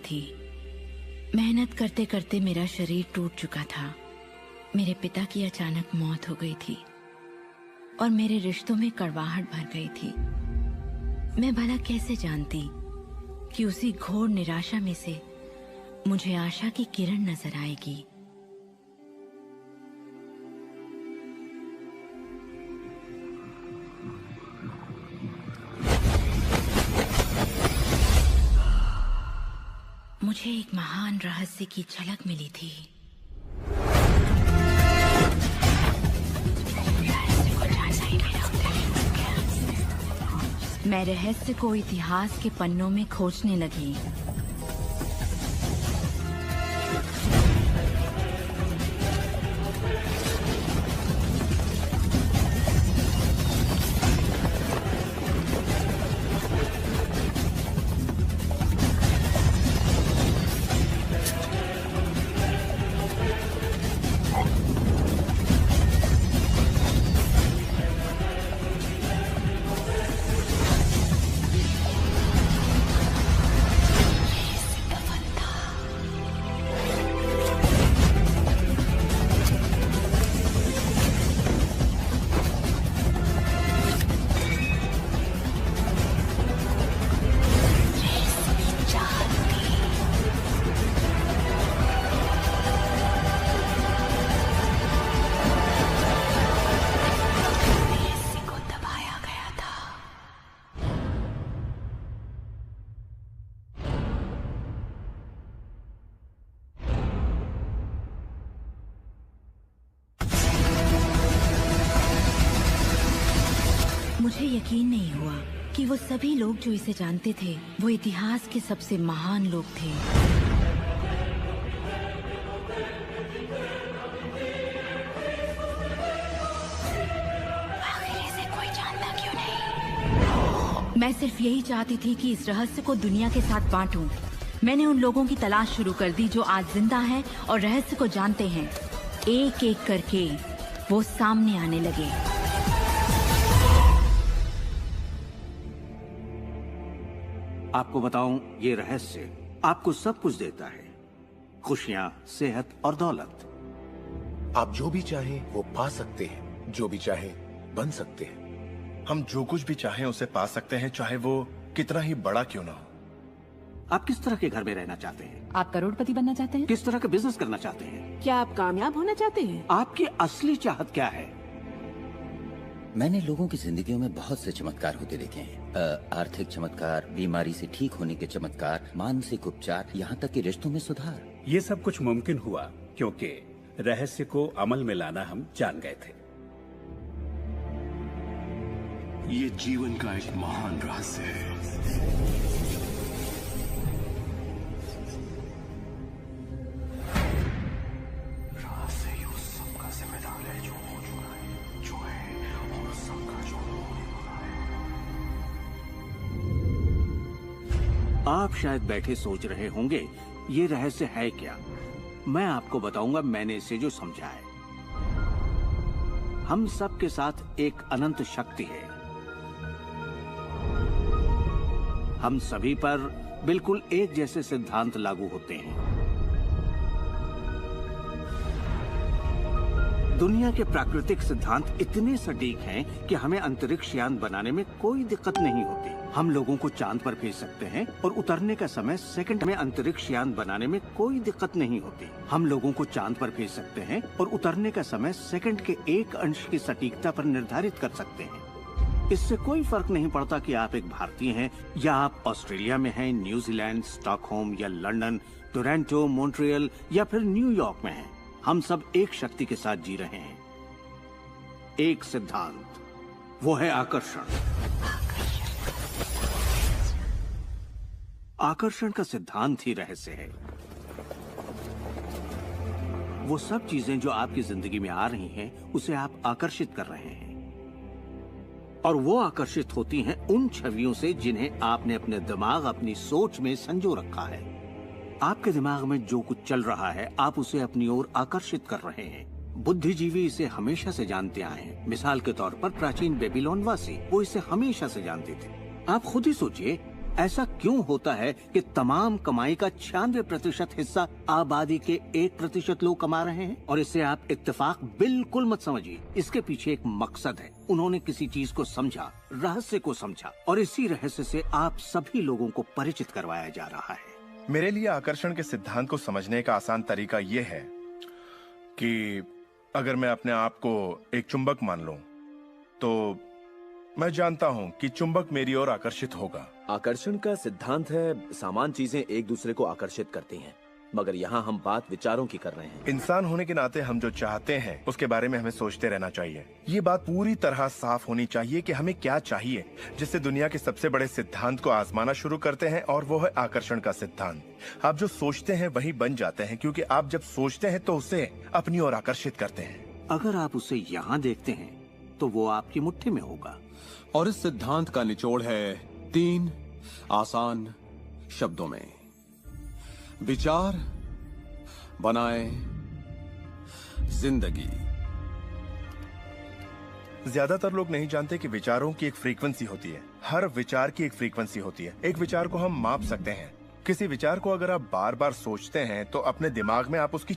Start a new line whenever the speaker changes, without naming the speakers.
थी। मेहनत करते करते मेरा शरीर टूट चुका था। मेरे पिता की अचानक मौत हो गई थी और मेरे रिश्तों में कड़वाहट भर गई थी। मैं भला कैसे जानती कि उसी घोर निराशा में से मुझे आशा की किरण नजर आएगी। मुझे एक महान रहस्य की झलक मिली थी। मैं रहस्य को इतिहास के पन्नों में खोजने लगी। मुझे यकीन नहीं हुआ कि वो सभी लोग जो इसे जानते थे वो इतिहास के सबसे महान लोग थे। आखिर इसे कोई जानता क्यों नहीं? मैं सिर्फ यही चाहती थी कि इस रहस्य को दुनिया के साथ बांटूं। मैंने उन लोगों की तलाश शुरू कर दी जो आज जिंदा हैं और रहस्य को जानते हैं। एक एक करके वो सामने आने लगे।
आपको बताऊं, ये रहस्य आपको सब कुछ देता है, खुशियां, सेहत और दौलत।
आप जो भी चाहें वो पा सकते हैं, जो भी चाहें बन सकते हैं।
हम जो कुछ भी चाहें उसे पा सकते हैं, चाहे वो कितना ही बड़ा क्यों ना हो।
आप किस तरह के घर में रहना चाहते हैं?
आप करोड़पति बनना चाहते हैं?
किस तरह का बिजनेस करना चाहते हैं?
क्या आप कामयाब होना चाहते हैं?
आपकी असली चाहत क्या है?
मैंने लोगों की जिंदगियों में बहुत से चमत्कार होते देखे हैं। आर्थिक चमत्कार, बीमारी से ठीक होने के चमत्कार, मानसिक उपचार, यहाँ तक कि रिश्तों में सुधार।
ये सब कुछ मुमकिन हुआ क्योंकि रहस्य को अमल में लाना हम जान गए थे।
ये जीवन का एक महान रहस्य है।
आप शायद बैठे सोच रहे होंगे ये रहस्य है क्या। मैं आपको बताऊंगा मैंने इसे जो समझा है। हम सब के साथ एक अनंत शक्ति है। हम सभी पर बिल्कुल एक जैसे सिद्धांत लागू होते हैं। दुनिया के प्राकृतिक सिद्धांत इतने सटीक हैं कि हमें अंतरिक्ष यान बनाने में कोई दिक्कत नहीं होती। हम लोगों को चांद पर भेज सकते हैं और उतरने का समय सेकंड में अंतरिक्ष यान बनाने में कोई दिक्कत नहीं होती। हम लोगों को चांद पर भेज सकते हैं और उतरने का समय सेकंड के 1 अंश की सटीकता पर निर्धारित कर सकते हैं। इससे कोई फर्क नहीं पड़ता कि आप एक भारतीय हैं या आप ऑस्ट्रेलिया में हैं, न्यूजीलैंड, स्टॉकहोम या लंदन, टोरंटो, मॉन्ट्रियल या फिर न्यूयॉर्क में हैं। हम सब एक शक्ति के साथ जी रहे हैं, एक सिद्धांत, वो है आकर्षण। आकर्षण का सिद्धांत ही रहस्य है। वो सब चीजें जो आपकी जिंदगी में आ रही हैं, उसे आप आकर्षित कर रहे हैं और वो आकर्षित होती हैं उन छवियों से जिन्हें आपने अपने दिमाग, अपनी सोच में संजो रखा है। आपके दिमाग में जो कुछ चल रहा है, आप उसे अपनी ओर आकर्षित कर रहे हैं। बुद्धिजीवी इसे हमेशा से जानते आए हैं। मिसाल के तौर पर प्राचीन बेबीलोन वासी, वो इसे हमेशा से जानते थे। आप खुद ही सोचिए, ऐसा क्यों होता है कि तमाम कमाई का 96% हिस्सा आबादी के 1% लोग कमा रहे हैं? और इसे आप इत्तेफाक बिल्कुल मत समझिए। इसके पीछे एक मकसद है। उन्होंने किसी चीज को समझा, रहस्य को समझा, और इसी रहस्य से आप सभी लोगों को परिचित करवाया जा रहा है।
मेरे लिए आकर्षण के सिद्धांत को समझने का आसान तरीका ये है कि अगर मैं अपने आप को एक चुंबक मान लूं, तो मैं जानता हूं कि चुंबक मेरी ओर आकर्षित होगा।
आकर्षण का सिद्धांत है समान चीजें एक दूसरे को आकर्षित करती हैं, मगर यहाँ हम बात विचारों की कर रहे हैं।
इंसान होने के नाते हम जो चाहते हैं उसके बारे में हमें सोचते रहना चाहिए। ये बात पूरी तरह साफ होनी चाहिए कि हमें क्या चाहिए, जिससे दुनिया के सबसे बड़े सिद्धांत को आजमाना शुरू करते हैं, और वो है आकर्षण का सिद्धांत। आप जो सोचते हैं वही बन जाते हैं, क्योंकि आप जब सोचते हैं तो उसे अपनी ओर आकर्षित करते हैं।
अगर आप उसे यहाँ देखते हैं तो वो आपकी मुट्ठी में होगा।
और इस सिद्धांत का निचोड़ है 3 आसान शब्दों में। विचार बनाए जिंदगी।
ज्यादातर लोग नहीं जानते कि विचारों की एक फ्रीक्वेंसी होती है। हर विचार की एक फ्रीक्वेंसी होती है। एक विचार को हम माप सकते हैं। किसी विचार को अगर आप बार बार सोचते हैं तो अपने दिमाग में आप उसकी